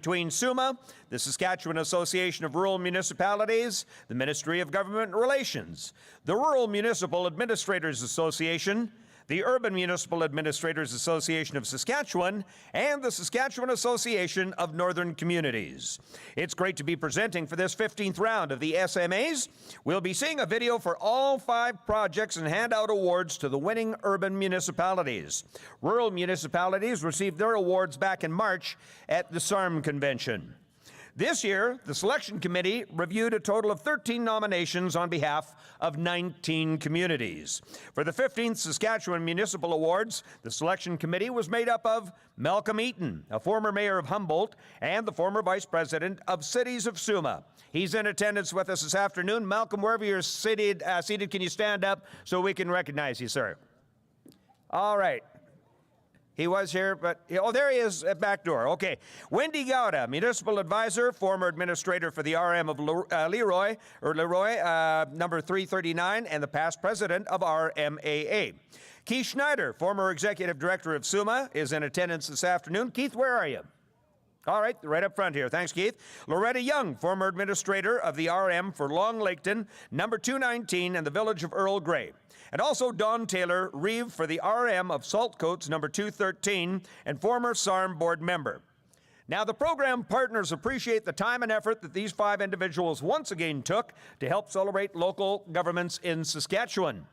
Between SUMA, the Saskatchewan Association of Rural Municipalities, the Ministry of Government Relations, the Rural Municipal Administrators Association, the Urban Municipal Administrators Association of Saskatchewan, and the Saskatchewan Association of Northern Communities. It's great to be presenting for this 15th round of the SMAs. We'll be seeing a video for all 5 projects and hand out awards to the winning urban municipalities. Rural municipalities received their awards back in March at the SARM convention. This year, the selection committee reviewed a total of 13 nominations on behalf of 19 communities. For the 15th Saskatchewan Municipal Awards, the selection committee was made up of Malcolm Eaton, a former mayor of Humboldt, and the former vice president of Cities of SUMA. He's in attendance with us this afternoon. Malcolm, wherever you're seated, can you stand up so we can recognize you, sir? All right. He was here, but, oh, there he is at back door. Okay. Wendy Gouda, municipal advisor, former administrator for the RM of Leroy, number 339, and the past president of RMAA. Keith Schneider, former executive director of SUMA, is in attendance this afternoon. Keith, where are you? All right, right up front here. Thanks, Keith. Loretta Young, former administrator of the RM for Long Laketon, number 219, and the village of Earl Grey. And also Don Taylor, Reeve for the RM of Saltcoats, number 213, and former SARM board member. Now, the program partners appreciate the time and effort that these 5 individuals once again took to help celebrate local governments in Saskatchewan.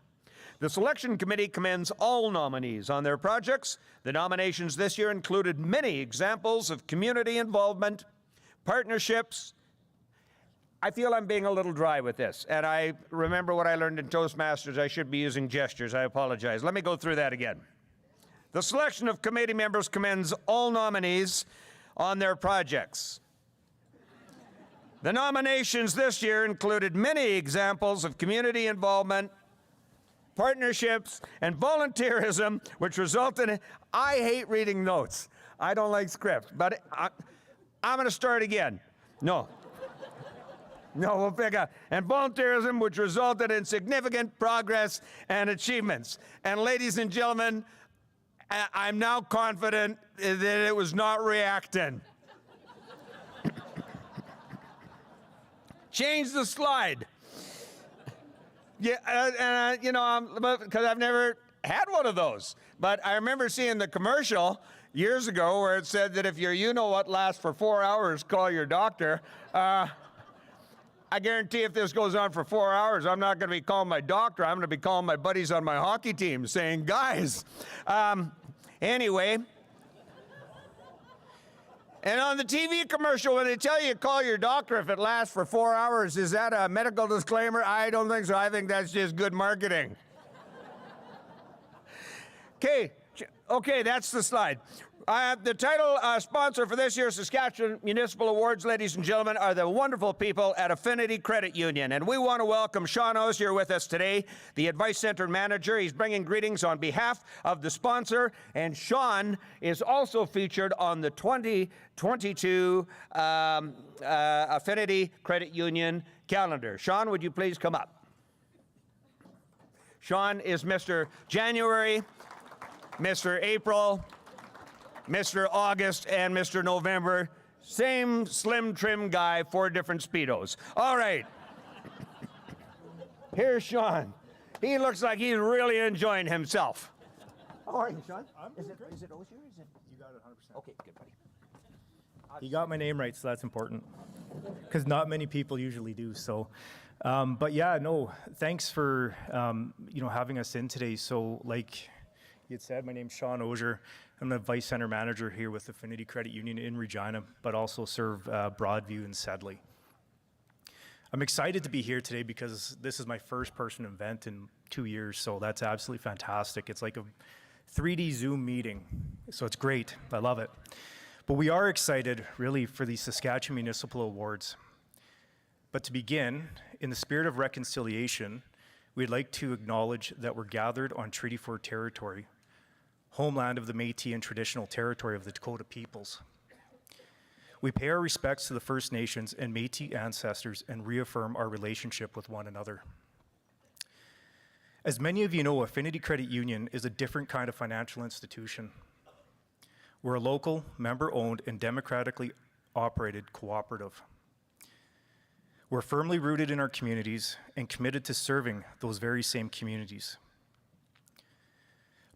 The selection committee commends all nominees on their projects. The nominations this year included many examples of community involvement, partnerships. I feel I'm being a little dry with this, and I remember what I learned in Toastmasters. I should be using gestures. I apologize. Let me go through that again. The selection of committee members commends all nominees on their projects. The nominations this year included many examples of community involvement, partnerships, and volunteerism, which resulted in, I hate reading notes. I don't like scripts, but I'm going to start again. No, we'll pick up. And volunteerism, which resulted in significant progress and achievements. And ladies and gentlemen, I'm now confident that it was not reacting. Change the slide. Yeah, because I've never had one of those. But I remember seeing the commercial years ago where it said that if your you-know-what lasts for 4 hours, call your doctor. I guarantee if this goes on for 4 hours, I'm not going to be calling my doctor. I'm going to be calling my buddies on my hockey team saying, guys, anyway. And on the TV commercial, when they tell you call your doctor if it lasts for 4 hours, is that a medical disclaimer? I don't think so. I think that's just good marketing. Okay, that's the slide. The title sponsor for this year's Saskatchewan Municipal Awards, ladies and gentlemen, are the wonderful people at Affinity Credit Union. And we want to welcome Sean Osier with us today, the Advice Center Manager. He's bringing greetings on behalf of the sponsor. And Sean is also featured on the 2022 Affinity Credit Union calendar. Sean, would you please come up? Sean is Mr. January, Mr. April, Mr. August, and Mr. November. Same slim, trim guy, 4 different Speedos. All right. Here's Sean. He looks like he's really enjoying himself. How are you, Sean? Is it Osier? You got it 100%. Okay, good, buddy. You got my name right, so that's important. Because not many people usually do, so. But yeah, no, thanks for having us in today. So like you had said, my name's Sean Osier. I'm the Vice Center Manager here with Affinity Credit Union in Regina, but also serve Broadview and Sedley. I'm excited to be here today because this is my first person event in 2 years, so that's absolutely fantastic. It's like a 3D Zoom meeting, so it's great. I love it. But we are excited, really, for the Saskatchewan Municipal Awards. But to begin, in the spirit of reconciliation, we'd like to acknowledge that we're gathered on Treaty 4 territory, homeland of the Métis and traditional territory of the Dakota peoples. We pay our respects to the First Nations and Métis ancestors and reaffirm our relationship with one another. As many of you know, Affinity Credit Union is a different kind of financial institution. We're a local, member-owned, and democratically operated cooperative. We're firmly rooted in our communities and committed to serving those very same communities.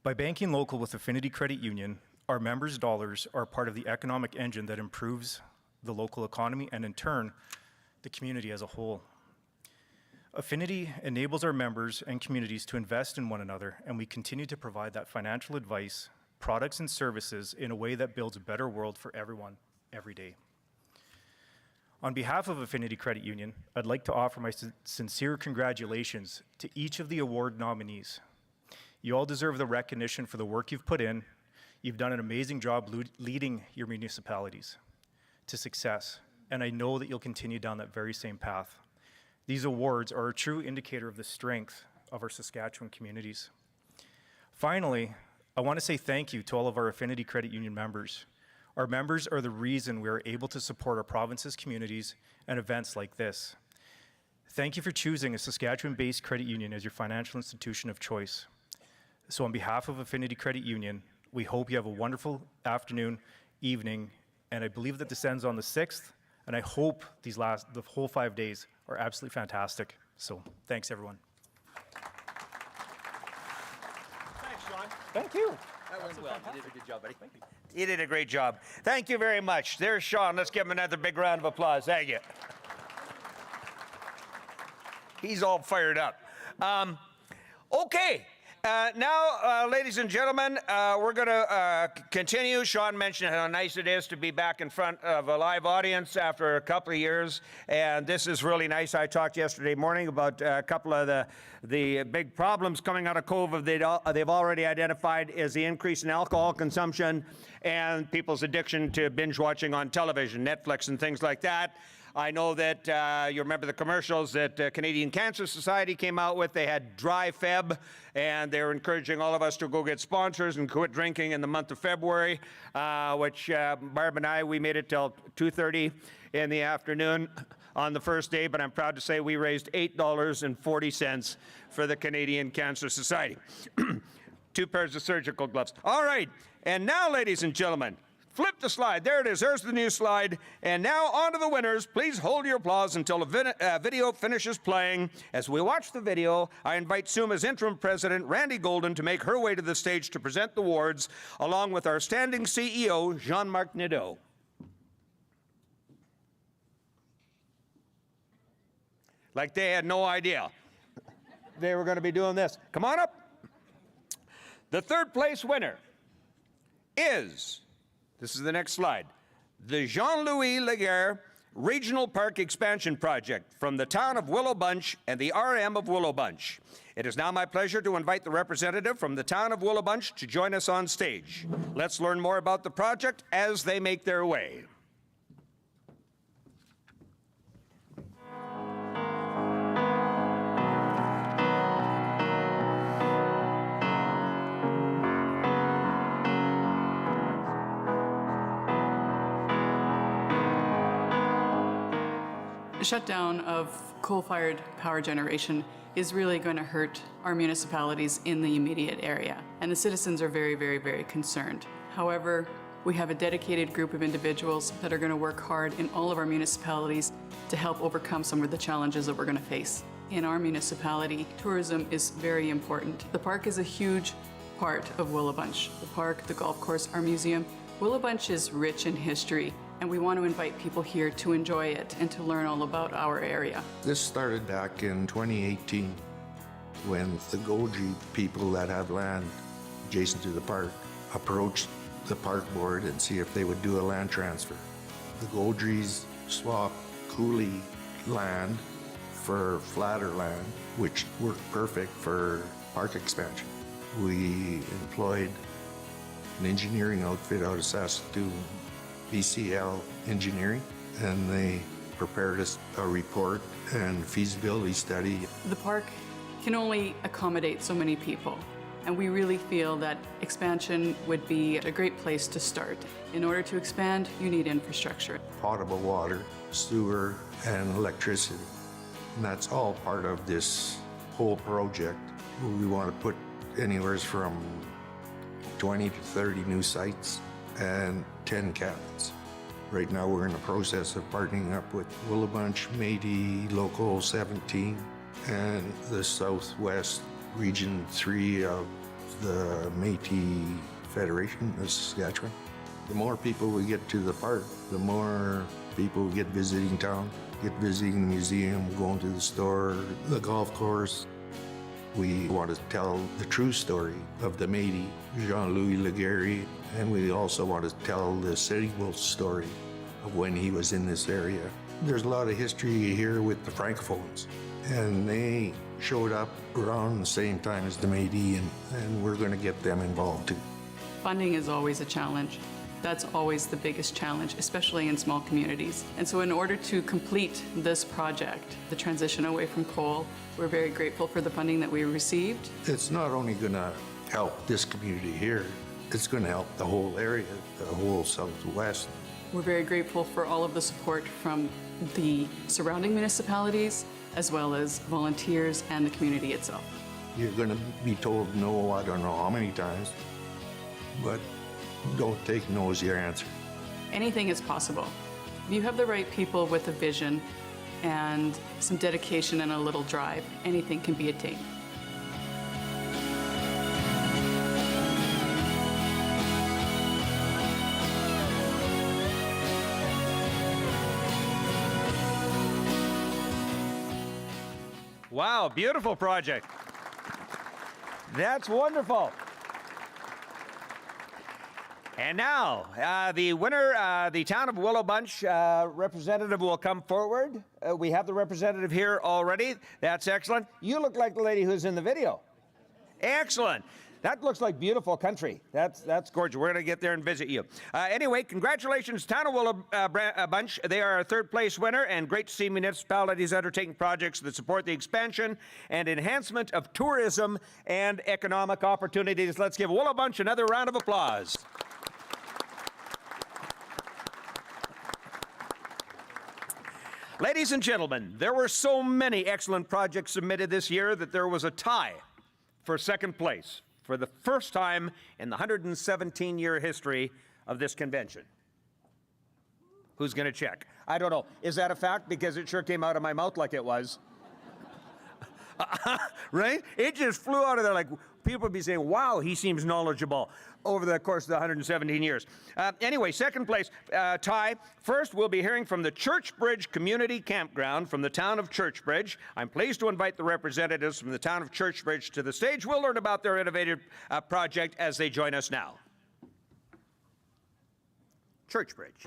By banking local with Affinity Credit Union, our members' dollars are part of the economic engine that improves the local economy and, in turn, the community as a whole. Affinity enables our members and communities to invest in one another, and we continue to provide that financial advice, products, and services in a way that builds a better world for everyone every day. On behalf of Affinity Credit Union, I'd like to offer my sincere congratulations to each of the award nominees. You all deserve the recognition for the work you've put in. You've done an amazing job leading your municipalities to success, and I know that you'll continue down that very same path. These awards are a true indicator of the strength of our Saskatchewan communities. Finally, I want to say thank you to all of our Affinity Credit Union members. Our members are the reason we are able to support our province's communities and events like this. Thank you for choosing a Saskatchewan-based credit union as your financial institution of choice. So on behalf of Affinity Credit Union, we hope you have a wonderful afternoon, evening, and I believe that this ends on the 6th, and I hope the whole 5 days are absolutely fantastic. So thanks, everyone. Thanks, Sean. Thank you. That went well. You did a good job, buddy. You did a great job. Thank you very much. There's Sean. Let's give him another big round of applause. Thank you. He's all fired up. Okay. Now, ladies and gentlemen, we're going to continue. Sean mentioned how nice it is to be back in front of a live audience after a couple of years, and this is really nice. I talked yesterday morning about a couple of the big problems coming out of COVID they've already identified is the increase in alcohol consumption and people's addiction to binge watching on television, Netflix and things like that. I know that you remember the commercials that Canadian Cancer Society came out with. They had dry Feb, and they were encouraging all of us to go get sponsors and quit drinking in the month of February, which Barb and I, we made it till 2:30 in the afternoon on the first day, but I'm proud to say we raised $8.40 for the Canadian Cancer Society. 2 pairs of surgical gloves. All right, and now, ladies and gentlemen, flip the slide. There it is. There's the new slide. And now on to the winners. Please hold your applause until the video finishes playing. As we watch the video, I invite SUMA's interim president, Randy Golden, to make her way to the stage to present the awards, along with our standing CEO, Jean-Marc Nadeau. Like they had no idea they were going to be doing this. Come on up. The third place winner is... This is the next slide. The Jean-Louis Laguerre Regional Park Expansion Project from the town of Willow Bunch and the RM of Willow Bunch. It is now my pleasure to invite the representative from the town of Willow Bunch to join us on stage. Let's learn more about the project as they make their way. The shutdown of coal-fired power generation is really going to hurt our municipalities in the immediate area, and the citizens are very, very, very concerned. However, we have a dedicated group of individuals that are going to work hard in all of our municipalities to help overcome some of the challenges that we're going to face. In our municipality, tourism is very important. The park is a huge part of Willow Bunch. The park, the golf course, our museum. Willow Bunch is rich in history, and we want to invite people here to enjoy it and to learn all about our area. This started back in 2018 when the Goji people that have land adjacent to the park approached the park board and see if they would do a land transfer. The Gojis swapped coulee land for flatter land, which worked perfect for park expansion. We employed an engineering outfit out of Saskatchewan, BCL Engineering, and they prepared us a report and feasibility study. The park can only accommodate so many people, and we really feel that expansion would be a great place to start. In order to expand, you need infrastructure. Potable water, sewer, and electricity. And that's all part of this whole project. We want to put anywhere from 20 to 30 new sites and 10 cabins. Right now, we're in the process of partnering up with Willowbunch, Métis, Local 17, and the Southwest Region 3 of the Métis Federation of Saskatchewan. The more people we get to the park, the more people get visiting town, get visiting the museum, going to the store, the golf course. We want to tell the true story of the Métis, Jean-Louis Laguerre, and we also want to tell the City Wolf story of when he was in this area. There's a lot of history here with the Francophones, and they showed up around the same time as the Métis, and we're going to get them involved too. Funding is always a challenge. That's always the biggest challenge, especially in small communities. And so in order to complete this project, the transition away from coal, we're very grateful for the funding that we received. It's not only going to help this community here, it's going to help the whole area, the whole Southwest. We're very grateful for all of the support from the surrounding municipalities, as well as volunteers and the community itself. You're going to be told no, I don't know how many times, but don't take no as your answer. Anything is possible. If you have the right people with a vision and some dedication and a little drive, anything can be attained. Wow, beautiful project. That's wonderful. And now, the winner, the town of Willowbunch representative will come forward. We have the representative here already. That's excellent. You look like the lady who's in the video. Excellent. That looks like beautiful country. That's gorgeous. We're going to get there and visit you. Anyway, congratulations, town of Willowbunch. They are a third-place winner, and great to see municipalities undertaking projects that support the expansion and enhancement of tourism and economic opportunities. Let's give Willowbunch another round of applause. Ladies and gentlemen, there were so many excellent projects submitted this year that there was a tie for second place for the first time in the 117-year history of this convention. Who's going to check? I don't know. Is that a fact? Because it sure came out of my mouth like it was. Right? It just flew out of there like people would be saying, wow, he seems knowledgeable over the course of the 117 years. Anyway, second place tie. First, we'll be hearing from the Churchbridge Community Campground from the town of Churchbridge. I'm pleased to invite the representatives from the town of Churchbridge to the stage. We'll learn about their innovative project as they join us now. Churchbridge.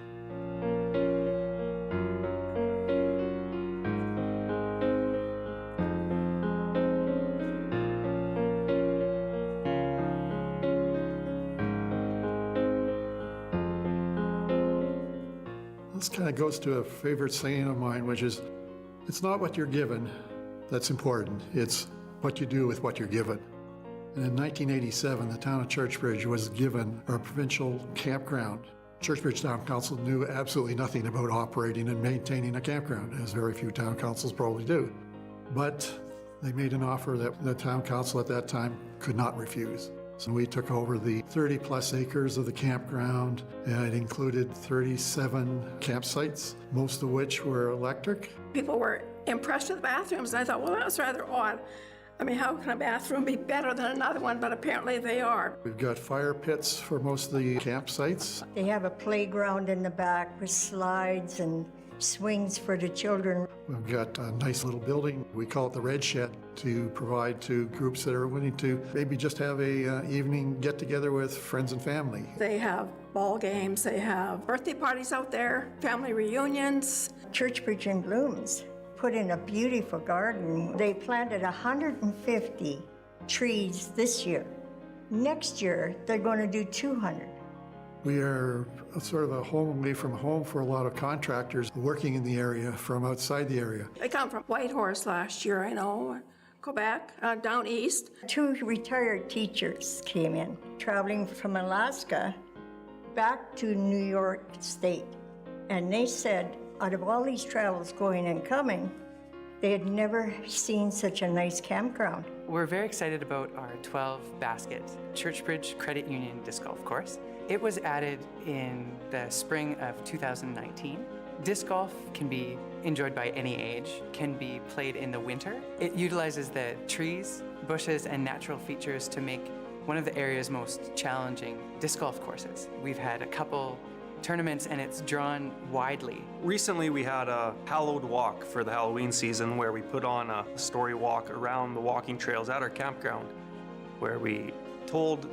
This kind of goes to a favorite saying of mine, which is, it's not what you're given that's important, it's what you do with what you're given. And in 1987, the town of Churchbridge was given a provincial campground. Churchbridge Town Council knew absolutely nothing about operating and maintaining a campground, as very few town councils probably do. But they made an offer that the town council at that time could not refuse. So we took over the 30-plus acres of the campground, and it included 37 campsites, most of which were electric. People were impressed with the bathrooms, and I thought, well, that's rather odd. I mean, how can a bathroom be better than another one? But apparently they are. We've got fire pits for most of the campsites. They have a playground in the back with slides and swings for the children. We've got a nice little building, we call it the Red Shed, to provide to groups that are willing to maybe just have a evening get-together with friends and family. They have ball games, they have birthday parties out there, family reunions. Churchbridge in Blooms put in a beautiful garden. They planted 150 trees this year. Next year, they're going to do 200. We are sort of a home away from home for a lot of contractors working in the area from outside the area. They come from Whitehorse last year, I know, Quebec, down east. 2 retired teachers came in, traveling from Alaska back to New York State. And they said, out of all these travels going and coming, they had never seen such a nice campground. We're very excited about our 12-basket Churchbridge Credit Union disc golf course. It was added in the spring of 2019. Disc golf can be enjoyed by any age, can be played in the winter. It utilizes the trees, bushes, and natural features to make one of the area's most challenging disc golf courses. We've had a couple tournaments and it's drawn widely. Recently we had a hallowed walk for the Halloween season where we put on a story walk around the walking trails at our campground where we told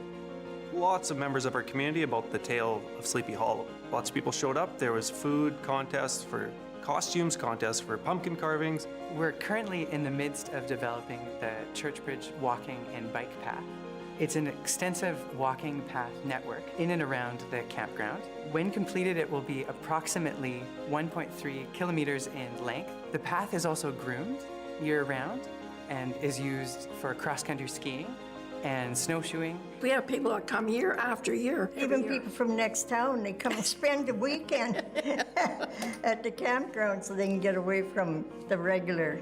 lots of members of our community about the tale of Sleepy Hollow. Lots of people showed up. There was food contests for costumes, contests for pumpkin carvings. We're currently in the midst of developing the Churchbridge walking and bike path. It's an extensive walking path network in and around the campground. When completed, it will be approximately 1.3 kilometers in length. The path is also groomed year-round and is used for cross-country skiing and snowshoeing. We have people that come year after year. Even people from next town, they come and spend the weekend at the campground so they can get away from the regular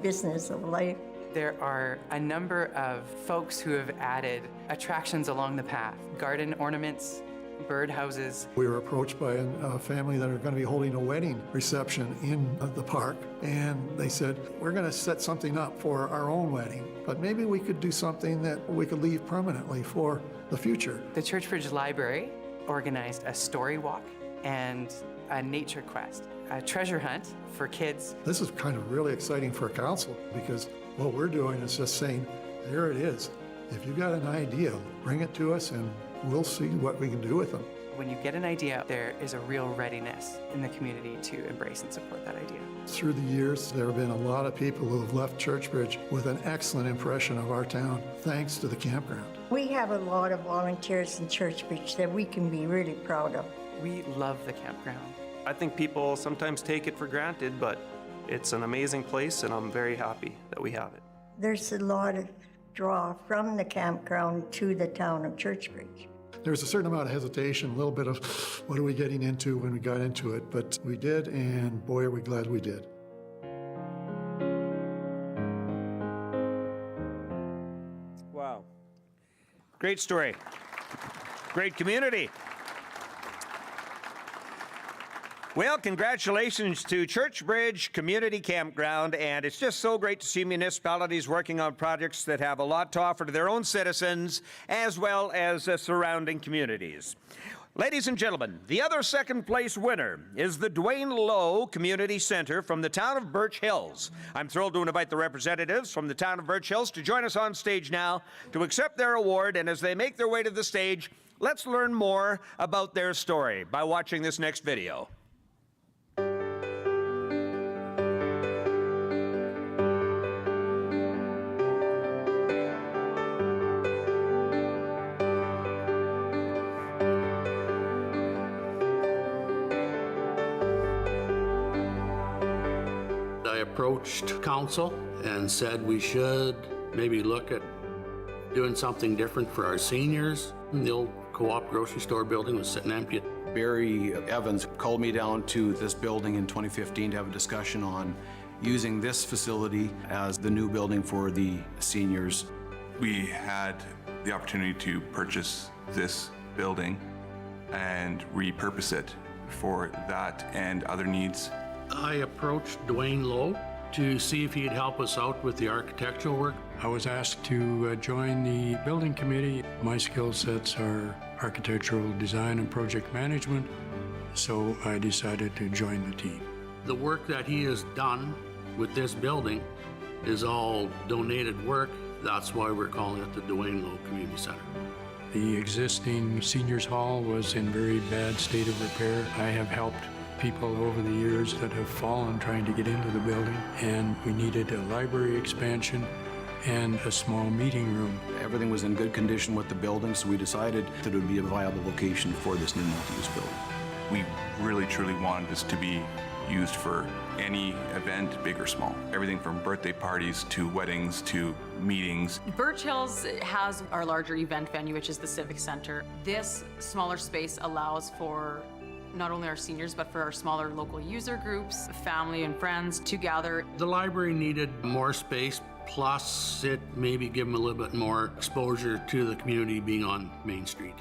business of life. There are a number of folks who have added attractions along the path, garden ornaments, bird houses. We were approached by a family that are going to be holding a wedding reception in the park, and they said, we're going to set something up for our own wedding, but maybe we could do something that we could leave permanently for the future. The Churchbridge Library organized a story walk and a nature quest, a treasure hunt for kids. This is kind of really exciting for council because what we're doing is just saying, there it is. If you got an idea, bring it to us and we'll see what we can do with them. When you get an idea, there is a real readiness in the community to embrace and support that idea. Through the years, there have been a lot of people who have left Churchbridge with an excellent impression of our town, thanks to the campground. We have a lot of volunteers in Churchbridge that we can be really proud of. We love the campground. I think people sometimes take it for granted, but it's an amazing place and I'm very happy that we have it. There's a lot of draw from the campground to the town of Churchbridge. There was a certain amount of hesitation, a little bit of what are we getting into when we got into it, but we did, and boy, are we glad we did. Wow. Great story. Great community. Well, congratulations to Churchbridge Community Campground, and it's just so great to see municipalities working on projects that have a lot to offer to their own citizens as well as surrounding communities. Ladies and gentlemen, the other second-place winner is the Dwayne Lowe Community Center from the town of Birch Hills. I'm thrilled to invite the representatives from the town of Birch Hills to join us on stage now to accept their award, and as they make their way to the stage, let's learn more about their story by watching this next video. Approached council and said we should maybe look at doing something different for our seniors. The old co-op grocery store building was sitting empty. Barry Evans called me down to this building in 2015 to have a discussion on using this facility as the new building for the seniors. We had the opportunity to purchase this building and repurpose it for that and other needs. I approached Dwayne Lowe to see if he'd help us out with the architectural work. I was asked to join the building committee. My skill sets are architectural design and project management, so I decided to join the team. The work that he has done with this building is all donated work. That's why we're calling it the Dwayne Lowe Community Center. The existing seniors hall was in very bad state of repair. I have helped people over the years that have fallen trying to get into the building, and we needed a library expansion and a small meeting room. Everything was in good condition with the building, so we decided that it would be a viable location for this new multi-use building. We really truly wanted this to be used for any event, big or small. Everything from birthday parties to weddings to meetings. Birch Hills has our larger event venue, which is the Civic Center. This smaller space allows for not only our seniors, but for our smaller local user groups, family and friends to gather. The library needed more space, plus it maybe give them a little bit more exposure to the community being on Main Street.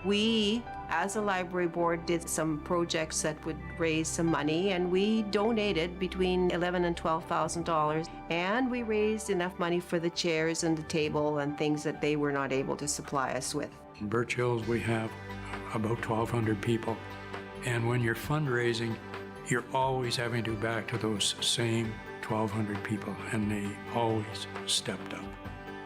We, as a library board, did some projects that would raise some money, and we donated between $11,000 and $12,000, and we raised enough money for the chairs and the table and things that they were not able to supply us with. In Birch Hills, we have about 1,200 people. And when you're fundraising, you're always having to go back to those same 1,200 people, and they always stepped up.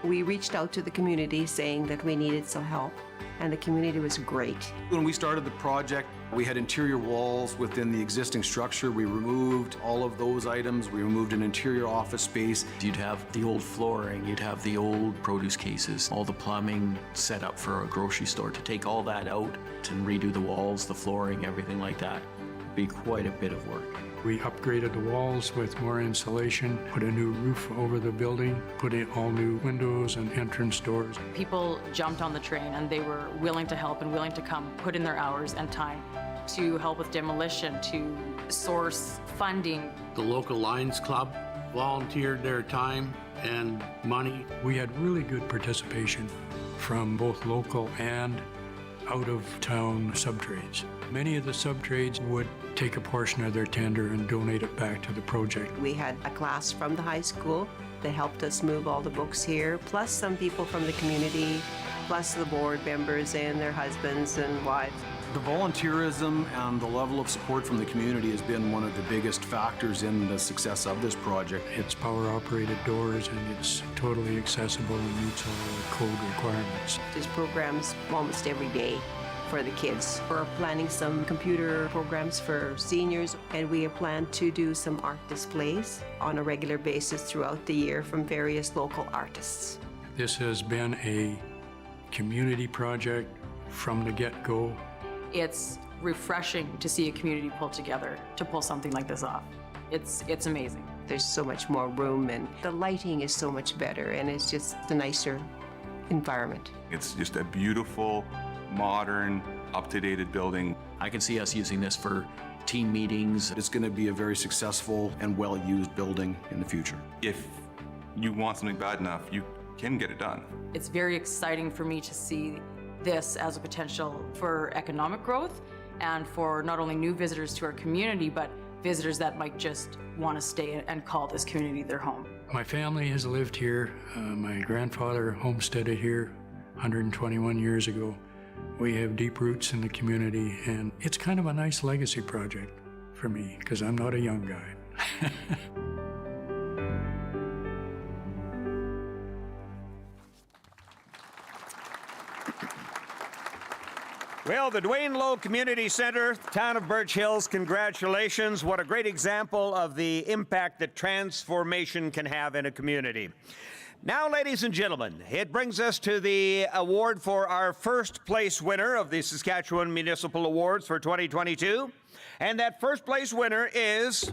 We reached out to the community saying that we needed some help, and the community was great. When we started the project, we had interior walls within the existing structure. We removed all of those items. We removed an interior office space. You'd have the old flooring, you'd have the old produce cases, all the plumbing set up for a grocery store. To take all that out and redo the walls, the flooring, everything like that, would be quite a bit of work. We upgraded the walls with more insulation, put a new roof over the building, put in all new windows and entrance doors. People jumped on the train and they were willing to help and willing to come put in their hours and time to help with demolition, to source funding. The local Lions Club volunteered their time and money. We had really good participation from both local and out-of-town subtrades. Many of the subtrades would take a portion of their tender and donate it back to the project. We had a class from the high school that helped us move all the books here, plus some people from the community, plus the board members and their husbands and wives. The volunteerism and the level of support from the community has been one of the biggest factors in the success of this project. It's power-operated doors and it's totally accessible and meets all the code requirements. There's programs almost every day for the kids. We're planning some computer programs for seniors, and we plan to do some art displays on a regular basis throughout the year from various local artists. This has been a community project from the get-go. It's refreshing to see a community pull together to pull something like this off. It's amazing. There's so much more room, and the lighting is so much better, and it's just a nicer environment. It's just a beautiful, modern, up-to-date building. I can see us using this for team meetings. It's going to be a very successful and well-used building in the future. If you want something bad enough, you can get it done. It's very exciting for me to see this as a potential for economic growth and for not only new visitors to our community, but visitors that might just want to stay and call this community their home. My family has lived here. My grandfather homesteaded here 121 years ago. We have deep roots in the community, and it's kind of a nice legacy project for me because I'm not a young guy. Well, the Dwayne Lowe Community Center, town of Birch Hills, congratulations. What a great example of the impact that transformation can have in a community. Now, ladies and gentlemen, it brings us to the award for our first place winner of the Saskatchewan Municipal Awards for 2022. And that first place winner is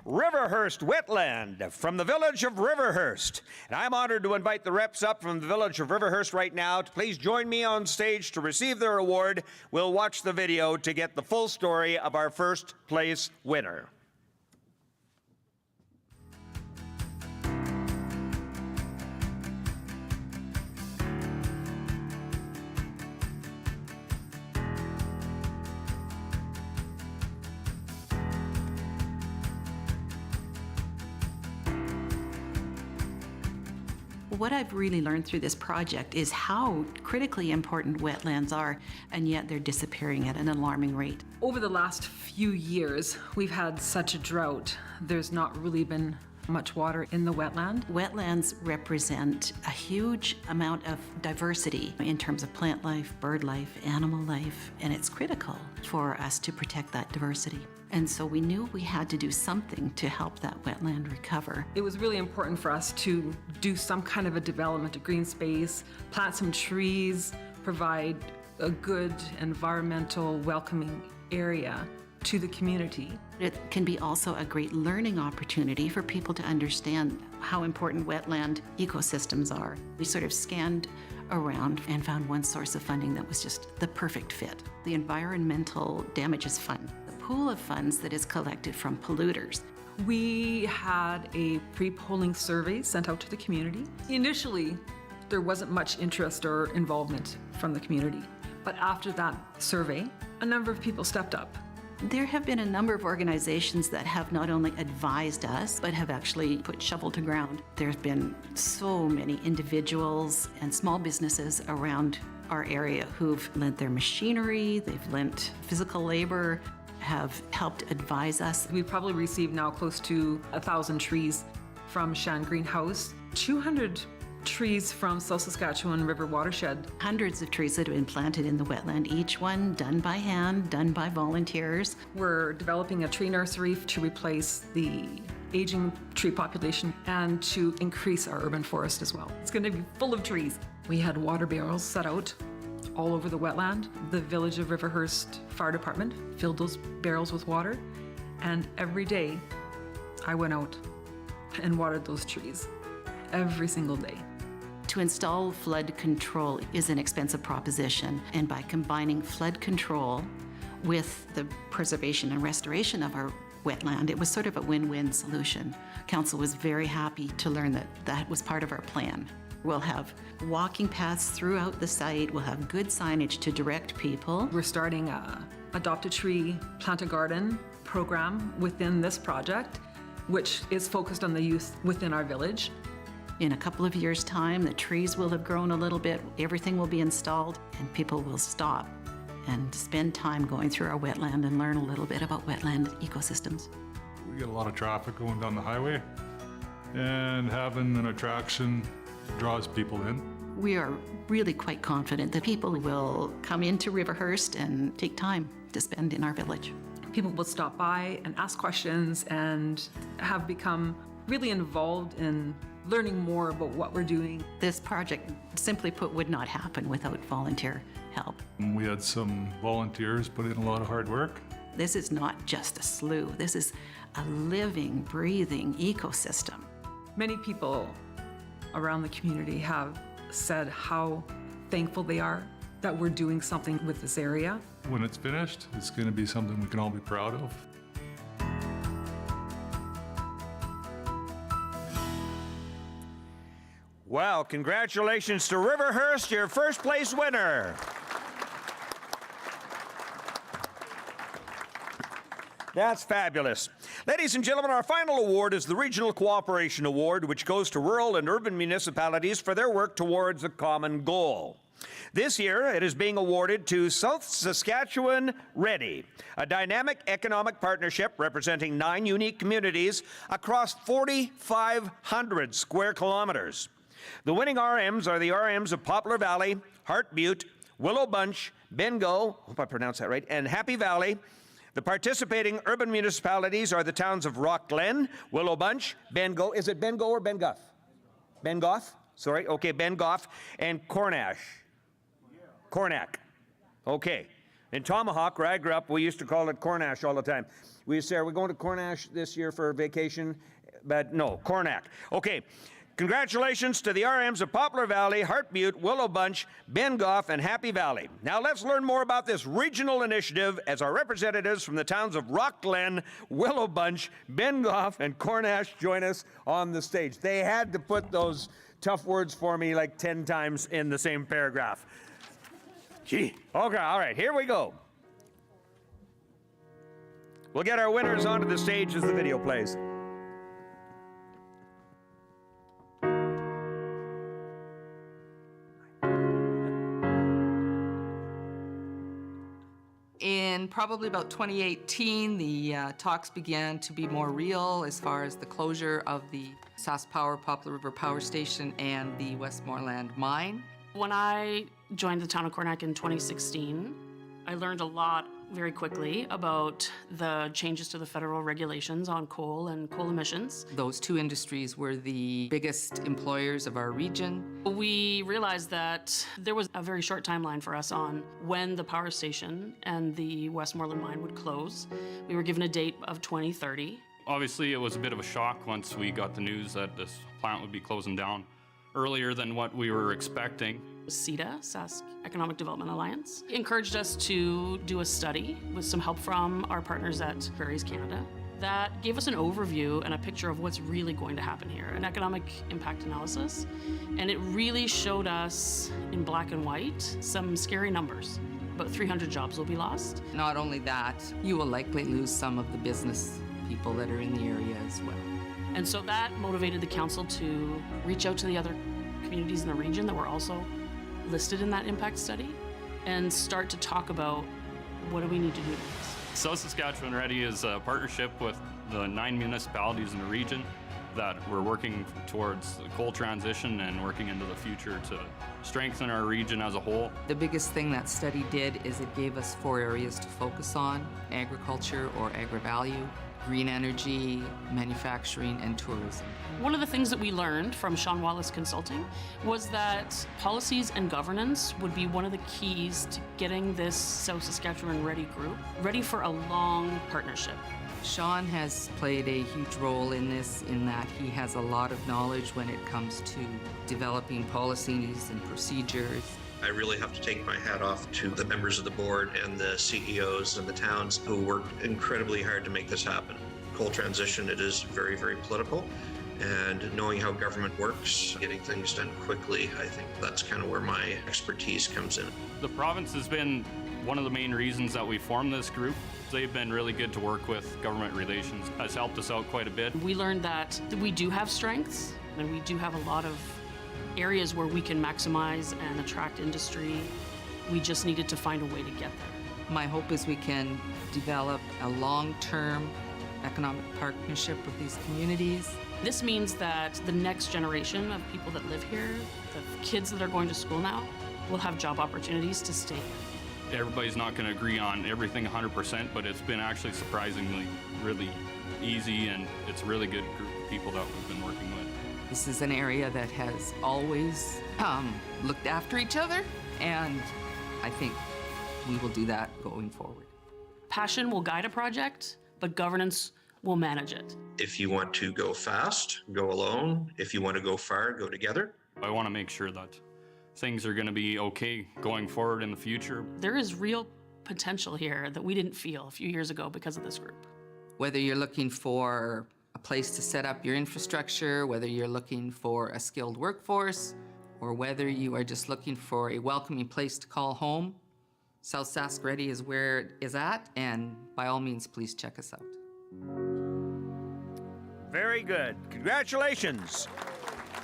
Riverhurst Wetland from the village of Riverhurst. And I'm honored to invite the reps up from the village of Riverhurst right now to please join me on stage to receive their award. We'll watch the video to get the full story of our first place winner. What I've really learned through this project is how critically important wetlands are, and yet they're disappearing at an alarming rate. Over the last few years, we've had such a drought. There's not really been much water in the wetland. Wetlands represent a huge amount of diversity in terms of plant life, bird life, animal life, and it's critical for us to protect that diversity. And so we knew we had to do something to help that wetland recover. It was really important for us to do some kind of a development, a green space, plant some trees, provide a good environmental welcoming area to the community. It can be also a great learning opportunity for people to understand how important wetland ecosystems are. We sort of scanned around and found one source of funding that was just the perfect fit. The Environmental Damages Fund, the pool of funds that is collected from polluters. We had a pre-polling survey sent out to the community. Initially, there wasn't much interest or involvement from the community. But after that survey, a number of people stepped up. There have been a number of organizations that have not only advised us, but have actually put shovel to ground. There's been so many individuals and small businesses around our area who've lent their machinery, they've lent physical labor, have helped advise us. We've probably received now close to 1,000 trees from Shan Greenhouse, 200 trees from South Saskatchewan River Watershed. Hundreds of trees that have been planted in the wetland, each one done by hand, done by volunteers. We're developing a tree nursery to replace the aging tree population and to increase our urban forest as well. It's going to be full of trees. We had water barrels set out all over the wetland. The village of Riverhurst Fire Department filled those barrels with water, and every day I went out and watered those trees every single day. To install flood control is an expensive proposition, and by combining flood control with the preservation and restoration of our wetland, it was sort of a win-win solution. Council was very happy to learn that that was part of our plan. We'll have walking paths throughout the site, we'll have good signage to direct people. We're starting a Adopt a Tree, Plant a Garden program within this project, which is focused on the youth within our village. In a couple of years' time, the trees will have grown a little bit, everything will be installed, and people will stop and spend time going through our wetland and learn a little bit about wetland ecosystems. We get a lot of traffic going down the highway, and having an attraction draws people in. We are really quite confident that people will come into Riverhurst and take time to spend in our village. People will stop by and ask questions and have become really involved in learning more about what we're doing. This project, simply put, would not happen without volunteer help. We had some volunteers put in a lot of hard work. This is not just a slough, this is a living, breathing ecosystem. Many people around the community have said how thankful they are that we're doing something with this area. When it's finished, it's going to be something we can all be proud of. Well, congratulations to Riverhurst, your first place winner. That's fabulous. Ladies and gentlemen, our final award is the Regional Cooperation Award, which goes to rural and urban municipalities for their work towards a common goal. This year, it is being awarded to South Saskatchewan Ready, a dynamic economic partnership representing 9 unique communities across 4,500 square kilometers. The winning RMs are the RMs of Poplar Valley, Hart Butte, Willow Bunch, Bengo, hope I pronounced that right, and Happy Valley. The participating urban municipalities are the towns of Rock Glen, Willow Bunch, Bengo, is it Bengo or Bengoff? Bengoff? Sorry, okay, Bengoff, and Cornack. Okay. In Tomahawk, where I grew up, we used to call it Cornash all the time. We used to say, are we going to Cornash this year for vacation? But no, Cornack. Okay. Congratulations to the RMs of Poplar Valley, Hart Butte, Willow Bunch, Bengoff, and Happy Valley. Now let's learn more about this regional initiative as our representatives from the towns of Rock Glen, Willow Bunch, Bengoff, and Cornash join us on the stage. They had to put those tough words for me like 10 times in the same paragraph. Gee, okay, all right, here we go. We'll get our winners onto the stage as the video plays. In probably about 2018, the talks began to be more real as far as the closure of the SaskPower Poplar River Power Station and the Westmoreland mine. When I joined the town of Cornack in 2016, I learned a lot very quickly about the changes to the federal regulations on coal and coal emissions. Those 2 industries were the biggest employers of our region. We realized that there was a very short timeline for us on when the power station and the Westmoreland mine would close. We were given a date of 2030. Obviously, it was a bit of a shock once we got the news that this plant would be closing down earlier than what we were expecting. CEDA, Sask Economic Development Alliance, encouraged us to do a study with some help from our partners at Prairies Canada that gave us an overview and a picture of what's really going to happen here, an economic impact analysis. And it really showed us in black and white some scary numbers. About 300 jobs will be lost. Not only that, you will likely lose some of the business people that are in the area as well. And so that motivated the council to reach out to the other communities in the region that were also listed in that impact study and start to talk about what do we need to do next. South Saskatchewan Ready is a partnership with the 9 municipalities in the region that we're working towards the coal transition and working into the future to strengthen our region as a whole. The biggest thing that study did is it gave us 4 areas to focus on: agriculture or agri-value, green energy, manufacturing, and tourism. One of the things that we learned from Sean Wallace Consulting was that policies and governance would be one of the keys to getting this South Saskatchewan Ready group ready for a long partnership. Sean has played a huge role in this, in that he has a lot of knowledge when it comes to developing policies and procedures. I really have to take my hat off to the members of the board and the CEOs and the towns who worked incredibly hard to make this happen. Coal transition, it is very, very political, and knowing how government works, getting things done quickly, I think that's kind of where my expertise comes in. The province has been one of the main reasons that we formed this group. They've been really good to work with. Government relations has helped us out quite a bit. We learned that we do have strengths and we do have a lot of areas where we can maximize and attract industry. We just needed to find a way to get there. My hope is we can develop a long-term economic partnership with these communities. This means that the next generation of people that live here, the kids that are going to school now, will have job opportunities to stay here. Everybody's not going to agree on everything 100%, but it's been actually surprisingly really easy, and it's a really good group of people that we've been working with. This is an area that has always looked after each other, and I think we will do that going forward. Passion will guide a project, but governance will manage it. If you want to go fast, go alone. If you want to go far, go together. I want to make sure that things are going to be okay going forward in the future. There is real potential here that we didn't feel a few years ago because of this group. Whether you're looking for a place to set up your infrastructure, whether you're looking for a skilled workforce, or whether you are just looking for a welcoming place to call home, South Sask Ready is where it is at, and by all means, please check us out. Very good. Congratulations.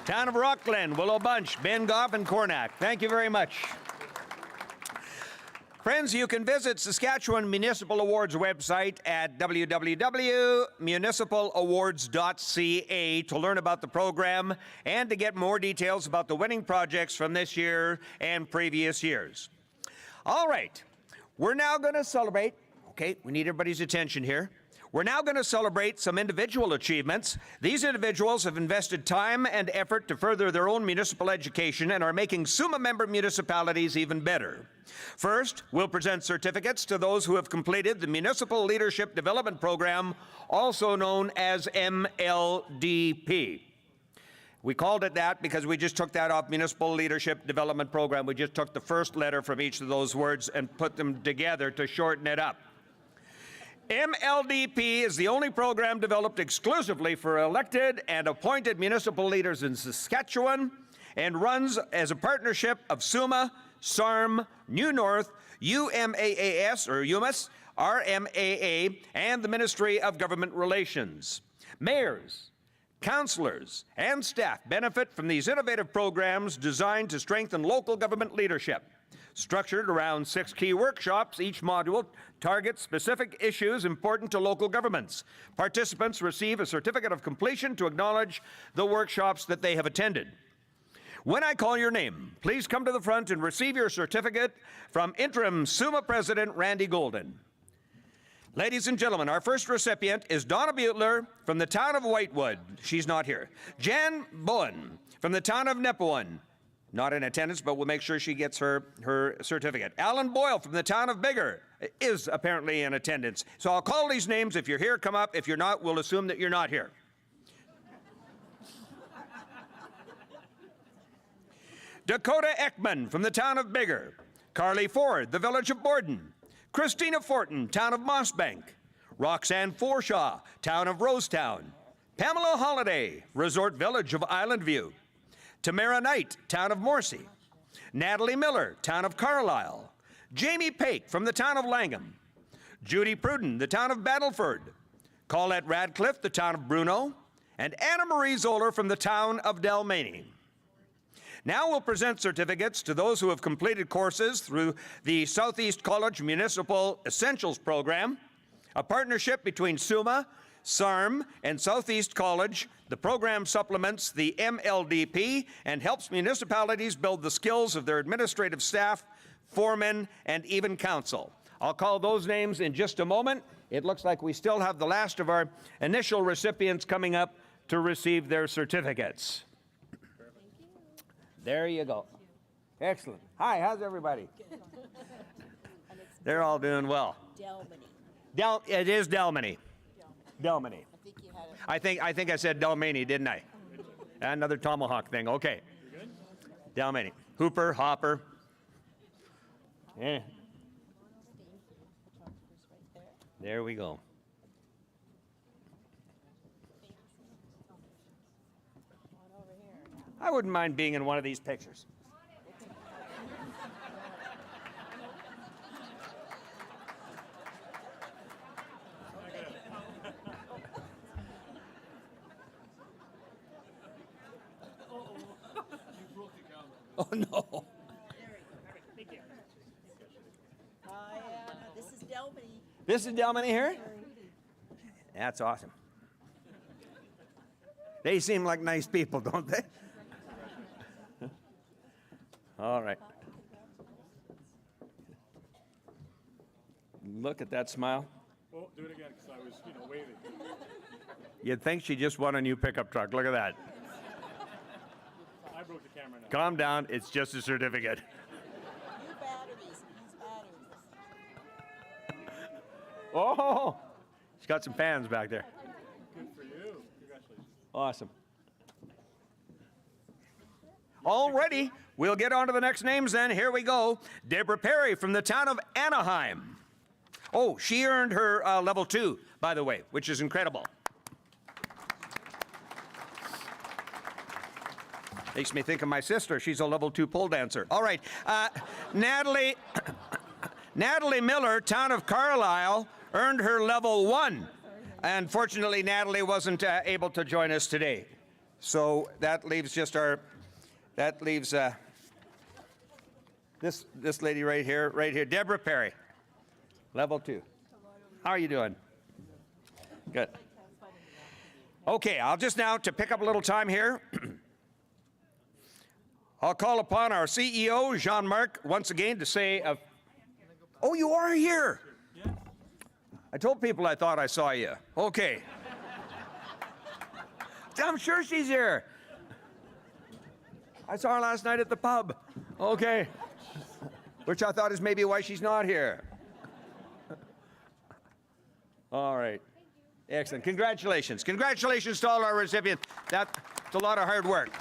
Town of Rockland, Willow Bunch, Ben Goff, and Cornack. Thank you very much. Friends, you can visit Saskatchewan Municipal Awards website at www.municipalawards.ca to learn about the program and to get more details about the winning projects from this year and previous years. All right, we're now going to celebrate. Okay, we need everybody's attention here. We're now going to celebrate some individual achievements. These individuals have invested time and effort to further their own municipal education and are making SUMA member municipalities even better. First, we'll present certificates to those who have completed the Municipal Leadership Development Program, also known as MLDP. We called it that because we just took that off Municipal Leadership Development Program. We just took the first letter from each of those words and put them together to shorten it up. MLDP is the only program developed exclusively for elected and appointed municipal leaders in Saskatchewan and runs as a partnership of SUMA, SARM, New North, UMAAS or UMAS, RMAA, and the Ministry of Government Relations. Mayors, councillors, and staff benefit from these innovative programs designed to strengthen local government leadership. Structured around 6 key workshops, each module targets specific issues important to local governments. Participants receive a certificate of completion to acknowledge the workshops that they have attended. When I call your name, please come to the front and receive your certificate from Interim SUMA President Randy Golden. Ladies and gentlemen, our first recipient is Donna Butler from the town of Whitewood. She's not here. Jan Bowen from the town of Nepewan. Not in attendance, but we'll make sure she gets her certificate. Alan Boyle from the town of Biggar is apparently in attendance. So I'll call these names. If you're here, come up. If you're not, we'll assume that you're not here. Dakota Ekman from the town of Biggar. Carly Ford, the village of Borden. Christina Fortin, town of Mossbank. Roxanne Forshaw, town of Rosetown. Pamela Holiday, resort village of Island View. Tamara Knight, town of Morsie. Natalie Miller, town of Carlisle. Jamie Pake from the town of Langham, Judy Pruden, the town of Battleford, Colette Radcliffe, the town of Bruno, and Anna Marie Zoller from the town of Delmany. Now we'll present certificates to those who have completed courses through the Southeast College Municipal Essentials Program, a partnership between SUMA, SARM, and Southeast College. The program supplements the MLDP and helps municipalities build the skills of their administrative staff, foremen, and even council. I'll call those names in just a moment. It looks like we still have the last of our initial recipients coming up to receive their certificates. There you go. Excellent. Hi, how's everybody? They're all doing well. It is Delmany. Delmany. I think I said Delmany, didn't I? Another tomahawk thing. Okay. Delmany. Hooper, Hopper. Yeah. There we go. I wouldn't mind being in one of these pictures. Oh, no. This is Delmany. This is Delmany here? That's awesome. They seem like nice people, don't they? All right. Look at that smile. Oh, do it again, because I was, waving. You'd think she just won a new pickup truck. Look at that. I broke the camera now. Calm down. It's just a certificate. New batteries. These batteries. Oh, she's got some fans back there. Good for you. Congratulations. Awesome. Alrighty, we'll get on to the next names then. Here we go. Deborah Perry from the town of Anaheim. Oh, she earned her level 2, by the way, which is incredible. Makes me think of my sister. She's a level 2 pole dancer. All right, Natalie Miller, town of Carlisle, earned her level 1. Unfortunately, Natalie wasn't able to join us today. So that leaves just our, this lady right here, Deborah Perry, level 2. How are you doing? Good. Okay, I'll just now, to pick up a little time here, I'll call upon our CEO, Jean-Marc, once again to say, oh, you are here. I told people I thought I saw you. Okay. I'm sure she's here. I saw her last night at the pub. Okay. Which I thought is maybe why she's not here. All right. Excellent. Congratulations. Congratulations to all our recipients. That's a lot of hard work.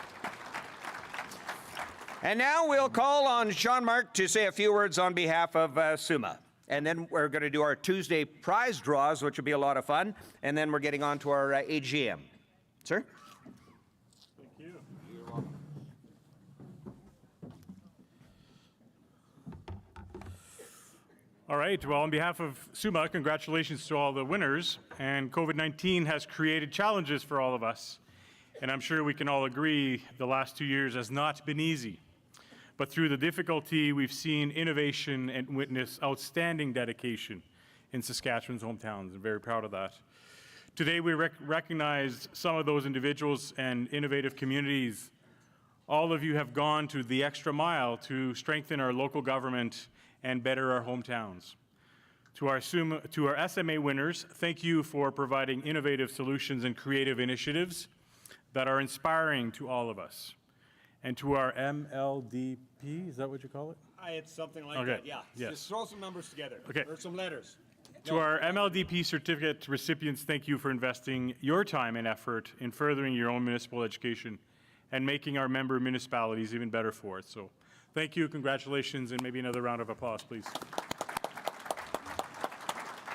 And now we'll call on Jean-Marc to say a few words on behalf of SUMA. And then we're going to do our Tuesday prize draws, which will be a lot of fun. And then we're getting on to our AGM. Sir? Thank you. All right, well, on behalf of SUMA, congratulations to all the winners. And COVID-19 has created challenges for all of us. And I'm sure we can all agree the last 2 years has not been easy. But through the difficulty, we've seen innovation and witnessed outstanding dedication in Saskatchewan's hometowns. I'm very proud of that. Today, we recognize some of those individuals and innovative communities. All of you have gone to the extra mile to strengthen our local government and better our hometowns. To our SMA winners, thank you for providing innovative solutions and creative initiatives that are inspiring to all of us. And to our MLDP, is that what you call it? It's something like Okay. that, yeah. Yes. Just throw some numbers together, Okay. or some letters. To our MLDP certificate recipients, thank you for investing your time and effort in furthering your own municipal education and making our member municipalities even better for it. So thank you, congratulations, and maybe another round of applause, please.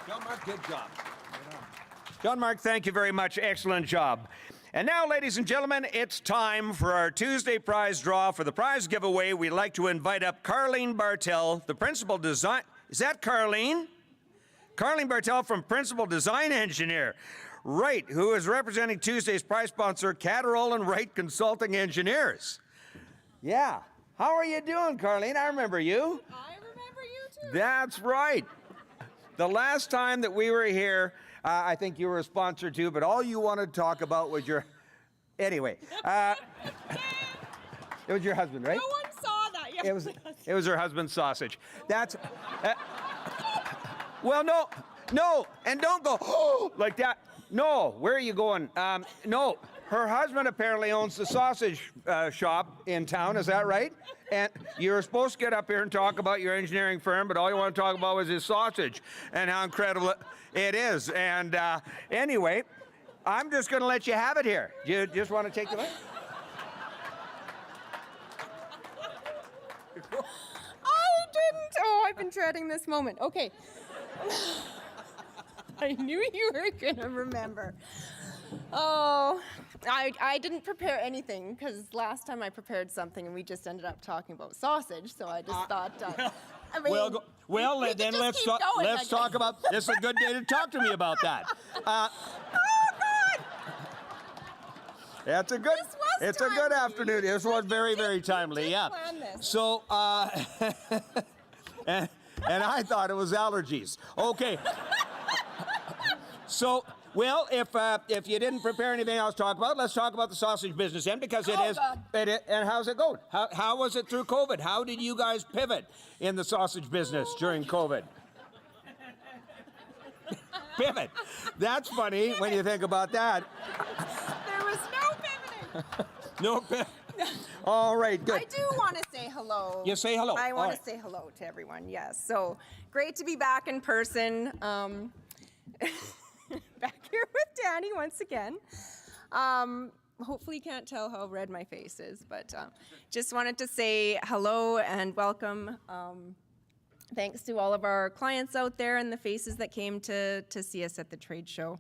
Jean-Marc, good job. Jean-Marc, thank you very much. Excellent job. And now, ladies and gentlemen, it's time for our Tuesday prize draw. For the prize giveaway, we'd like to invite up Carleen Bartel, the principal design... Is that Carleen? Carleen Bartel from Principal Design Engineer. Right, who is representing Tuesday's prize sponsor, Catterall and Wright Consulting Engineers. Yeah. How are you doing, Carleen? I remember you. I remember you too. That's right. The last time that we were here, I think you were a sponsor too, but all you wanted to talk about was your... Anyway. It was your husband, right? No one saw that. Yeah. It was her husband's sausage. That's... well, no, and don't go, oh, like that. No, where are you going? No, her husband apparently owns the sausage shop in town, is that right? And you're supposed to get up here and talk about your engineering firm, but all you want to talk about was his sausage and how incredible it is. And anyway, I'm just going to let you have it here. You just want to take the mic? I didn't. Oh, I've been dreading this moment. Okay. I knew you were gonna remember. Oh, I didn't prepare anything because last time I prepared something and we just ended up talking about sausage. So I just thought. I mean, then let's talk about. This is a good day to talk to me about that. Oh God! It's a good afternoon. This was very, very timely. Yeah. So, and I thought it was allergies. Okay. So, well, if you didn't prepare anything else to talk about, let's talk about the sausage business then, because it is. And how's it going? How was it through COVID? How did you guys pivot in the sausage business during COVID? Pivot. That's funny when you think about that. There was no pivoting. No pivot. All right, good. I do want to say hello. You say hello. I want to say hello to everyone. Yes. So great to be back in person. Back here with Danny once again. Hopefully you can't tell how red my face is, but just wanted to say hello and welcome. Thanks to all of our clients out there and the faces that came to see us at the trade show,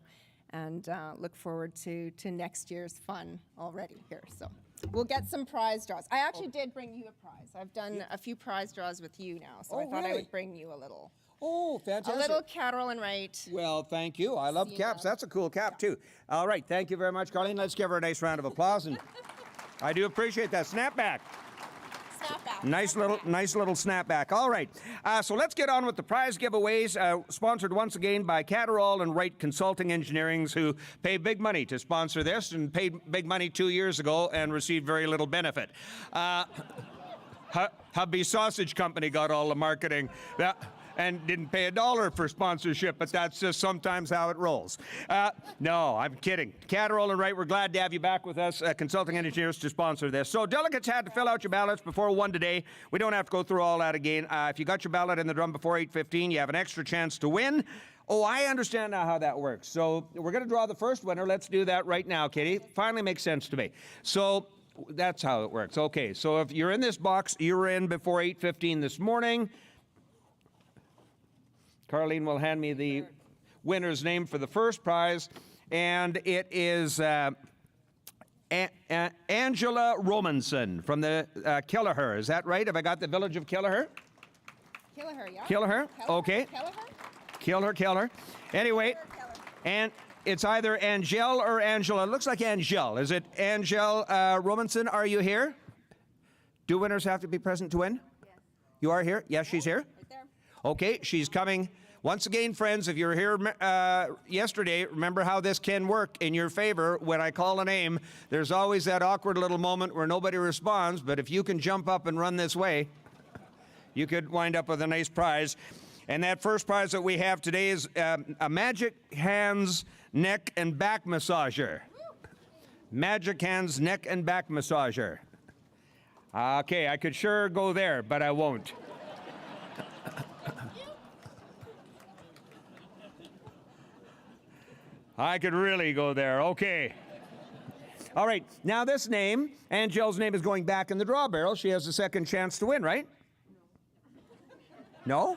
and look forward to next year's fun already here. So we'll get some prize draws. I actually did bring you a prize. I've done a few prize draws with you now, so I thought I would bring you a little. Oh, fantastic. A little Catterall and Wright. Well, thank you. I love caps. That's a cool cap, too. All right. Thank you very much, Carleen. Let's give her a nice round of applause. And I do appreciate that. Snapback. Snapback. Nice little snapback. All right. So let's get on with the prize giveaways, sponsored once again by Catterall and Wright Consulting Engineering, who pay big money to sponsor this and paid big money 2 years ago and received very little benefit. Hubby Sausage Company got all the marketing. And didn't pay $1 for sponsorship, but that's just sometimes how it rolls. No, I'm kidding. Catterall and Wright, we're glad to have you back with us, consulting engineers, to sponsor this. So delegates had to fill out your ballots before 1 today. We don't have to go through all that again. If you got your ballot in the drum before 8:15, you have an extra chance to win. Oh, I understand now how that works. So we're going to draw the first winner. Let's do that right now, Katie. Finally makes sense to me. So that's how it works. Okay, so if you're in this box, you were in before 8:15 this morning. Carleen will hand me the winner's name for the first prize, and it is Angela Romanson from the Killahur. Is that right? Have I got the village of Killahur? Killahur, yeah. Killahur? Okay. Killahur. Anyway, and it's either Angel or Angela. It looks like Angel. Is it Angel Romanson? Are you here? Do winners have to be present to win? Yes. You are here? Yes, she's here. Okay, she's coming. Once again, friends, if you were here yesterday, remember how this can work in your favor. When I call a name, there's always that awkward little moment where nobody responds, but if you can jump up and run this way, you could wind up with a nice prize. And that first prize that we have today is a Magic Hands neck and back massager. Magic Hands neck and back massager. Okay, I could sure go there, but I won't. I could really go there. Okay. All right. Now this name, Angel's name, is going back in the draw barrel. She has a second chance to win, right? No?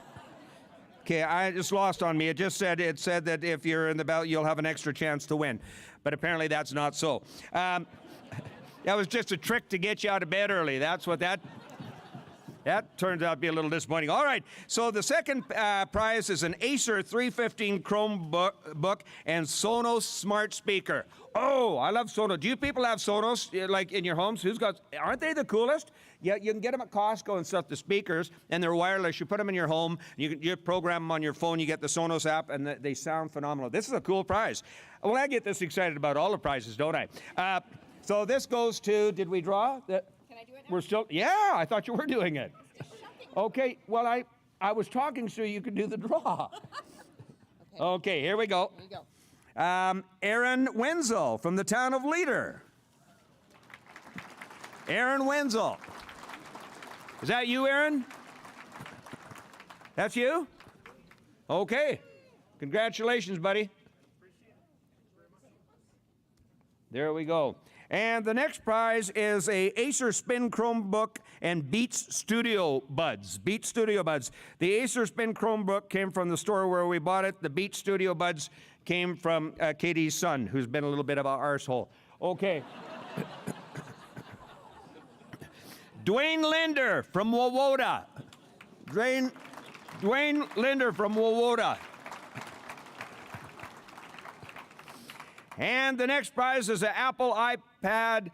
Okay, I just lost on me. It said that if you're in the ballot, you'll have an extra chance to win. But apparently that's not so. That was just a trick to get you out of bed early. That's what that turns out to be a little disappointing. All right, so the second prize is an Acer 315 Chromebook and Sonos smart speaker. Oh, I love Sonos. Do you people have Sonos, like, in your homes? Aren't they the coolest? Yeah, you can get them at Costco and stuff, the speakers, and they're wireless. You put them in your home, you program them on your phone, you get the Sonos app, and they sound phenomenal. This is a cool prize. Well, I get this excited about all the prizes, don't I? So this goes to, did we draw? Can I do it now? We're still, yeah, I thought you were doing it. Okay, well, I was talking so you could do the draw. Okay, here we go. Here you go. Aaron Wenzel from the town of Leader. Aaron Wenzel. Is that you, Aaron? That's you? Okay. Congratulations, buddy. There we go. And the next prize is a Acer Spin Chromebook and Beats Studio Buds. Beats Studio Buds. The Acer Spin Chromebook came from the store where we bought it. The Beats Studio Buds came from Katie's son, who's been a little bit of an arsehole. Okay. Dwayne Linder from Wawota. Dwayne Linder from Wawota. And the next prize is an Apple iPad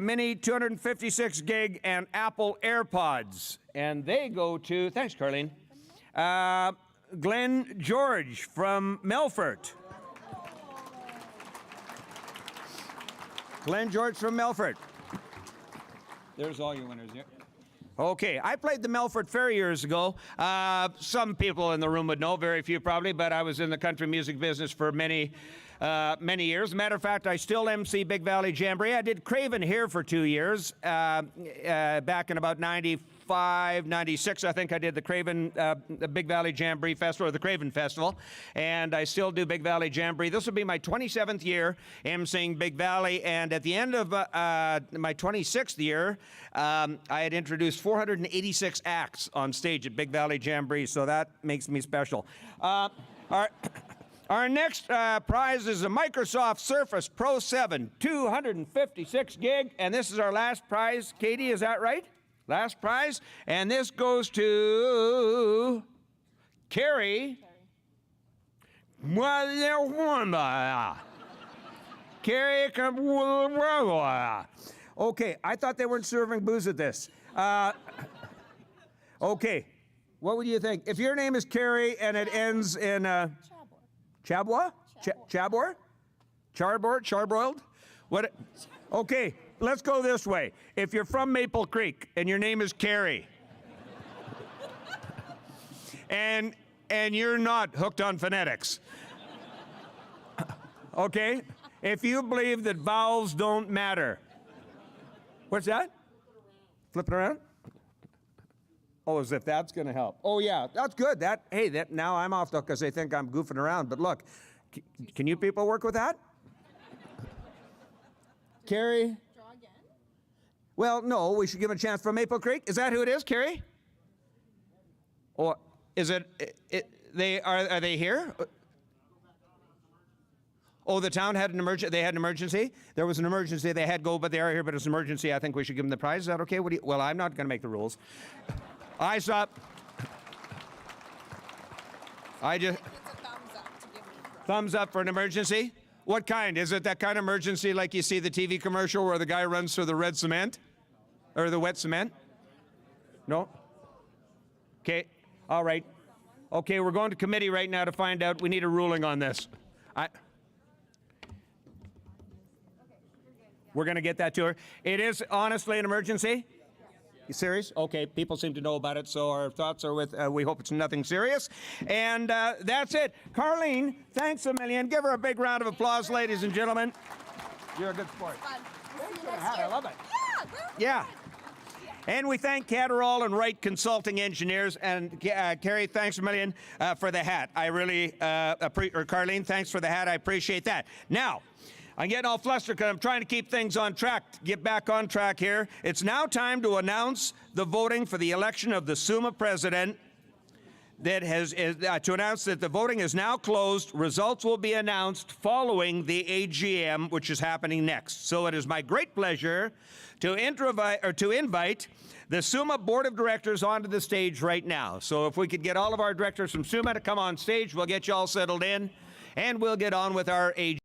Mini 256 gig and Apple AirPods. And they go to, thanks, Carlene, Glenn George from Melfort. Glenn George from Melfort. There's all your winners here. Okay, I played the Melfort Fair years ago. Some people in the room would know, very few probably, but I was in the country music business for many years. As a matter of fact, I still MC Big Valley Jamboree. I did Craven here for 2 years. Back in about 95, 96, I think I did the Craven, the Big Valley Jamboree Festival, or the Craven Festival. And I still do Big Valley Jamboree. This will be my 27th year emceeing Big Valley. And at the end of my 26th year, I had introduced 486 acts on stage at Big Valley Jamboree. So that makes me special. Our next prize is a Microsoft Surface Pro 7, 256 gig, and this is our last prize. Katie, is that right? Last prize, and this goes to Carrie. Carrie, okay, I thought they weren't serving booze at this. Okay, what would you think? If your name is Carrie and it ends in Chabwa? Chabor? Charbroiled? What? Okay, let's go this way. If you're from Maple Creek and your name is Carrie, and you're not hooked on phonetics, okay? If you believe that vowels don't matter. What's that? Flip it around? Oh, as if that's going to help. Oh, yeah, that's good. Now I'm off, though, because they think I'm goofing around. But look, can you people work with that? Carrie? Draw again? Well, no, we should give him a chance from Maple Creek. Is that who it is, Carrie? Or is it are they here? Oh, the town had an emergency. They had an emergency. There was an emergency. They had to go, but they are here. But it's an emergency. I think we should give them the prize. Is that okay? Well, I'm not going to make the rules. Eyes up. Thumbs up for an emergency. What kind? Is it that kind of emergency like you see the TV commercial where the guy runs through the red cement? Or the wet cement? No? Okay. All right. Okay, we're going to committee right now to find out. We need a ruling on this. We're going to get that to her. It is honestly an emergency? You serious? Okay, people seem to know about it, so our thoughts are with, we hope it's nothing serious. And that's it. Carlene, thanks a million. Give her a big round of applause, ladies and gentlemen. You're a good sport. I love it. Yeah. And we thank Catterall and Wright Consulting Engineers. And Carrie, thanks a million for the hat. I really, or Carlene, thanks for the hat. I appreciate that. Now, I'm getting all flustered because I'm trying to keep things on track, get back on track here. It's now time to announce the voting for the election of the SUMA president. to announce that the voting is now closed. Results will be announced following the AGM, which is happening next. So it is my great pleasure to invite the SUMA Board of Directors onto the stage right now. So if we could get all of our directors from SUMA to come on stage, we'll get you all settled in, and we'll get on with our AGM.